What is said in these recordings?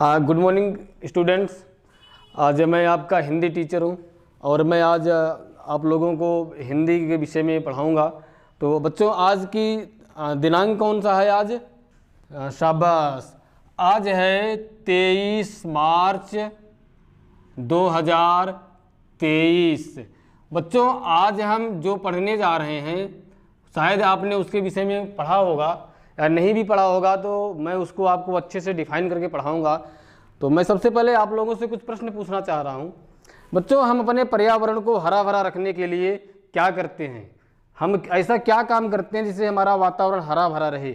Good morning students. आज मैं आपका हिंदी टीचर हूं और मैं आज आप लोगों को हिंदी के विषय में पढ़ाऊंगा। तो बच्चों, आज की दिनांक कौन सा है? आज शाबाश, आज है 23 मार्च 2023। बच्चों, आज हम जो पढ़ने जा रहे हैं, शायद आपने उसके विषय में पढ़ा होगा या नहीं भी पढ़ा होगा, तो मैं उसको आपको अच्छे से डिफाइन करके पढ़ाऊंगा। तो मैं सबसे पहले आप लोगों से कुछ प्रश्न पूछना चाह रहा हूं। बच्चों, हम अपने पर्यावरण को हरा भरा रखने के लिए क्या करते हैं? हम ऐसा क्या काम करते हैं जिससे हमारा वातावरण हरा भरा रहे?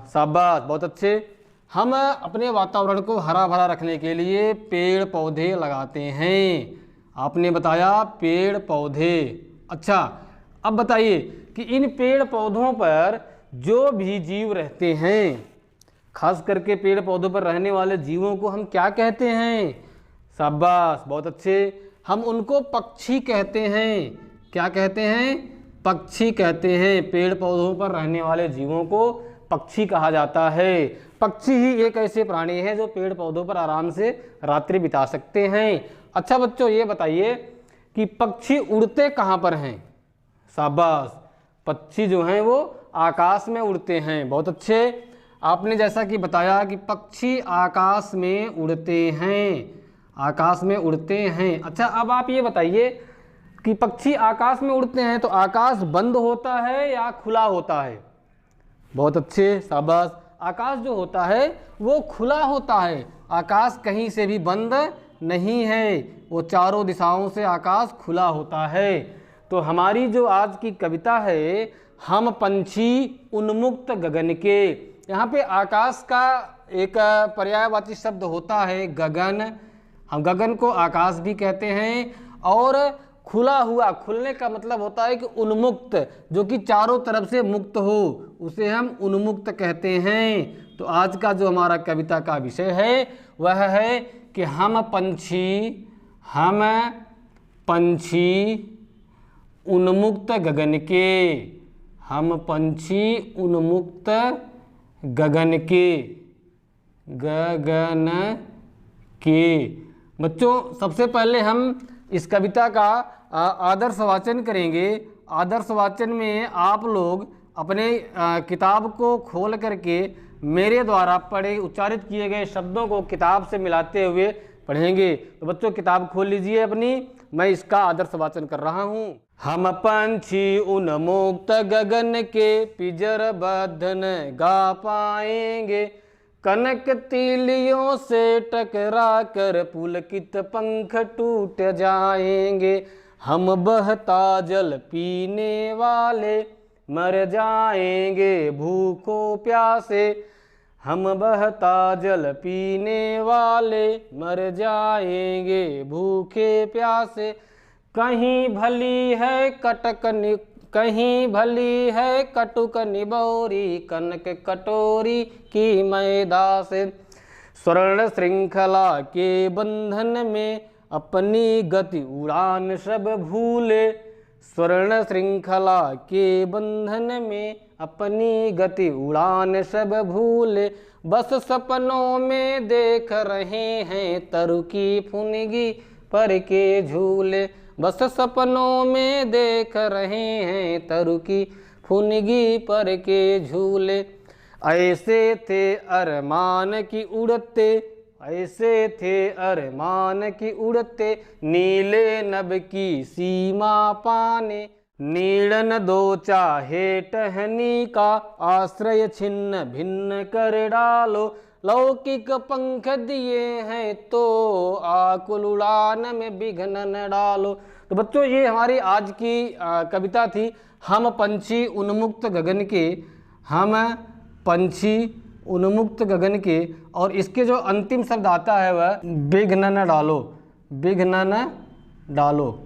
शाबाश, बहुत अच्छे। हम अपने वातावरण को हरा भरा रखने के लिए पेड़ पौधे लगाते हैं। आपने बताया पेड़ पौधे। अच्छा, अब बताइए कि इन पेड़ पौधों पर जो भी जीव रहते हैं, खास करके पेड़ पौधों पर रहने वाले जीवों को हम क्या कहते हैं? शाबाश, बहुत अच्छे। हम उनको पक्षी कहते हैं। क्या कहते हैं? पक्षी कहते हैं। पेड़ पौधों पर रहने वाले जीवों को पक्षी कहा जाता है। पक्षी ही एक ऐसे प्राणी हैं जो पेड़ पौधों पर आराम से रात्रि बिता सकते हैं। अच्छा बच्चों, ये बताइए कि पक्षी उड़ते कहाँ पर हैं? शाबाश, पक्षी जो हैं वो आकाश में उड़ते हैं। बहुत अच्छे। आपने जैसा कि बताया कि पक्षी आकाश में उड़ते हैं, आकाश में उड़ते हैं। अच्छा, अब आप ये बताइए कि पक्षी आकाश में उड़ते हैं तो आकाश बंद होता है या खुला होता है? बहुत अच्छे, शाबाश। आकाश जो होता है वो खुला होता है। आकाश कहीं से भी बंद नहीं है, वो चारों दिशाओं से आकाश खुला होता है। तो हमारी जो आज की कविता है, हम पंछी उन्मुक्त गगन के, यहाँ पे आकाश का एक पर्यायवाची शब्द होता है गगन। हम गगन को आकाश भी कहते हैं। और खुला हुआ, खुलने का मतलब होता है कि उन्मुक्त, जो कि चारों तरफ से मुक्त हो, उसे हम उन्मुक्त कहते हैं। तो आज का जो हमारा कविता का विषय है वह है कि हम पंछी उन्मुक्त गगन के, हम पंछी उन्मुक्त गगन के। बच्चों, सबसे पहले हम इस कविता का आदर्श वाचन करेंगे। आदर्श वाचन में आप लोग अपने किताब को खोल करके मेरे द्वारा पढ़े उच्चारित किए गए शब्दों को किताब से मिलाते हुए पढ़ेंगे। तो बच्चों, किताब खोल लीजिए अपनी, मैं इसका आदर्श वाचन कर रहा हूँ। हम पंछी उन्मुक्त गगन के, पिंजर बद्ध न गा पाएंगे, कनक तीलियों से टकरा कर पुलकित पंख टूट जाएंगे। हम बहता जल पीने वाले मर जाएंगे भूखों प्यासे, हम बहता जल पीने वाले मर जाएंगे भूखे प्यासे। कहीं भली है कटुक निबोरी, कनक कटोरी की मैदा से, स्वर्ण श्रृंखला के बंधन में अपनी गति उड़ान सब भूले, स्वर्ण श्रृंखला के बंधन में अपनी गति उड़ान सब भूले। बस सपनों में देख रहे हैं तरु की फुनगी पर के झूले, बस सपनों में देख रहे हैं तरु की फुनगी पर के झूले। ऐसे थे अरमान की उड़ते, ऐसे थे अरमान की उड़ते, नीले नभ की सीमा पाने, नीड़न दो चाहे टहनी का, आश्रय छिन्न भिन्न कर डालो, लौकिक पंख दिए हैं तो आकुल उड़ान में विघ्न न डालो। तो बच्चों, ये हमारी आज की कविता थी, हम पंछी उन्मुक्त गगन के, हम पंछी उन्मुक्त गगन के। और इसके जो अंतिम शब्द आता है वह विघ्न न डालो, विघ्न न डालो।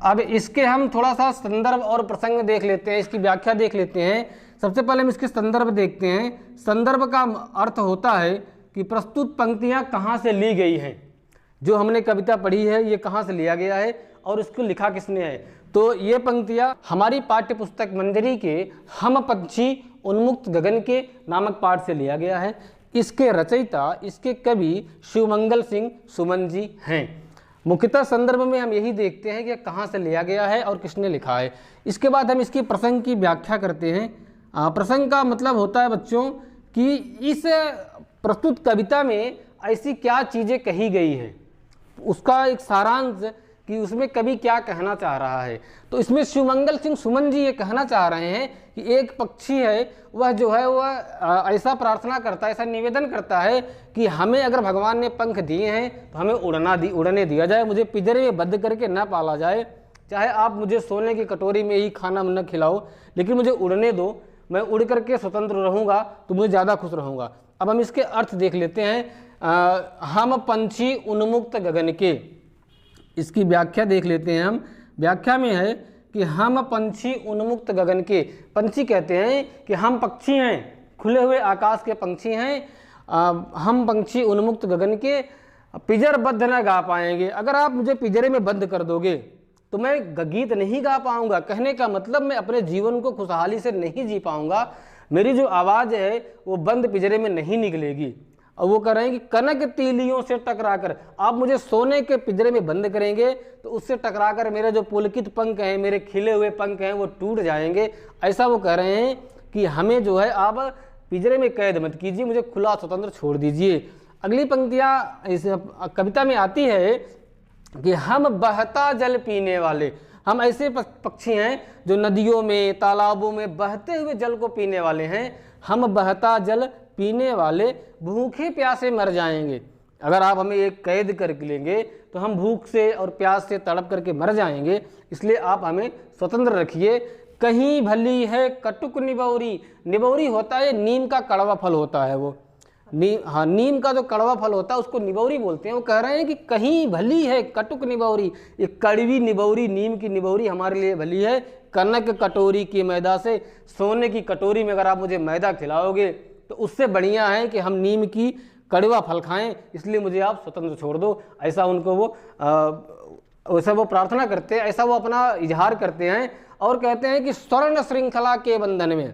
अब इसके हम थोड़ा सा संदर्भ और प्रसंग देख लेते हैं, इसकी व्याख्या देख लेते हैं। सबसे पहले हम इसके संदर्भ देखते हैं। संदर्भ का अर्थ होता है कि प्रस्तुत पंक्तियां कहाँ से ली गई हैं। जो हमने कविता पढ़ी है ये कहाँ से लिया गया है और इसको लिखा किसने है। तो ये पंक्तियां हमारी पाठ्य पुस्तक मंजरी के हम पंछी उन्मुक्त गगन के नामक पाठ से लिया गया है। इसके रचयिता, इसके कवि शिवमंगल सिंह सुमन जी हैं। मुख्यतः संदर्भ में हम यही देखते हैं कि कहाँ से लिया गया है और किसने लिखा है। इसके बाद हम इसकी प्रसंग की व्याख्या करते हैं। प्रसंग का मतलब होता है बच्चों कि इस प्रस्तुत कविता में ऐसी क्या चीज़ें कही गई हैं, उसका एक सारांश कि उसमें कवि क्या कहना चाह रहा है। तो इसमें शिवमंगल सिंह सुमन जी ये कहना चाह रहे हैं कि एक पक्षी है, वह जो है वह ऐसा प्रार्थना करता है, ऐसा निवेदन करता है कि हमें अगर भगवान ने पंख दिए हैं तो हमें उड़ने दिया जाए, मुझे पिंजरे में बंद करके न पाला जाए, चाहे आप मुझे सोने की कटोरी में ही खाना न खिलाओ, लेकिन मुझे उड़ने दो, मैं उड़ करके स्वतंत्र रहूँगा तो मुझे ज़्यादा खुश रहूँगा। अब हम इसके अर्थ देख लेते हैं। हम पंछी उन्मुक्त गगन के, इसकी व्याख्या देख लेते हैं हम। व्याख्या में है कि हम पंछी उन्मुक्त गगन के, पंछी कहते हैं कि हम पक्षी हैं, खुले हुए आकाश के पंछी हैं, हम पंछी उन्मुक्त गगन के, पिंजरबद्ध न गा पाएंगे। अगर आप मुझे पिंजरे में बंद कर दोगे तो मैं गीत नहीं गा पाऊंगा। कहने का मतलब मैं अपने जीवन को खुशहाली से नहीं जी पाऊंगा, मेरी जो आवाज़ है वो बंद पिंजरे में नहीं निकलेगी। और वो कह रहे हैं कि कनक तीलियों से टकराकर, आप मुझे सोने के पिंजरे में बंद करेंगे तो उससे टकराकर मेरे जो पुलकित पंख हैं, मेरे खिले हुए पंख हैं, वो टूट जाएंगे। ऐसा वो कह रहे हैं कि हमें जो है आप पिंजरे में कैद मत कीजिए, मुझे खुला स्वतंत्र छोड़ दीजिए। अगली पंक्तियाँ इस कविता में आती है कि हम बहता जल पीने वाले, हम ऐसे पक्षी हैं जो नदियों में, तालाबों में बहते हुए जल को पीने वाले हैं। हम बहता जल पीने वाले भूखे प्यासे मर जाएंगे। अगर आप हमें एक कैद कर लेंगे तो हम भूख से और प्यास से तड़प करके मर जाएंगे, इसलिए आप हमें स्वतंत्र रखिए। कहीं भली है कटुक निबौरी, निबौरी होता है नीम का कड़वा फल होता है, वो नीम का जो कड़वा फल होता है उसको निबौरी बोलते हैं। वो कह रहे हैं कि कहीं भली है कटुक निबौरी, एक कड़वी निबौरी, नीम की निबौरी हमारे लिए भली है। कनक कटोरी की मैदा से, सोने की कटोरी में अगर आप मुझे मैदा खिलाओगे तो उससे बढ़िया है कि हम नीम की कड़वा फल खाएं, इसलिए मुझे आप स्वतंत्र छोड़ दो। ऐसा उनको वैसा वो प्रार्थना करते हैं, ऐसा वो अपना इजहार करते हैं। और कहते हैं कि स्वर्ण श्रृंखला के बंधन में,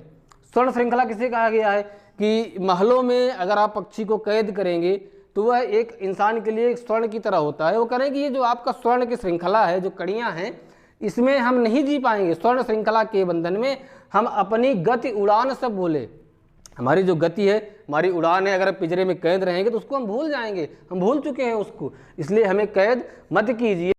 स्वर्ण श्रृंखला किसे कहा गया है कि महलों में अगर आप पक्षी को कैद करेंगे तो वह एक इंसान के लिए एक स्वर्ण की तरह होता है। वो कह रहे हैं कि ये जो आपका स्वर्ण की श्रृंखला है, जो कड़ियाँ हैं, इसमें हम नहीं जी पाएंगे। स्वर्ण श्रृंखला के बंधन में हम अपनी गति उड़ान सब भूले, हमारी जो गति है, हमारी उड़ान है, अगर पिंजरे में कैद रहेंगे तो उसको हम भूल जाएंगे, हम भूल चुके हैं उसको, इसलिए हमें कैद मत कीजिए।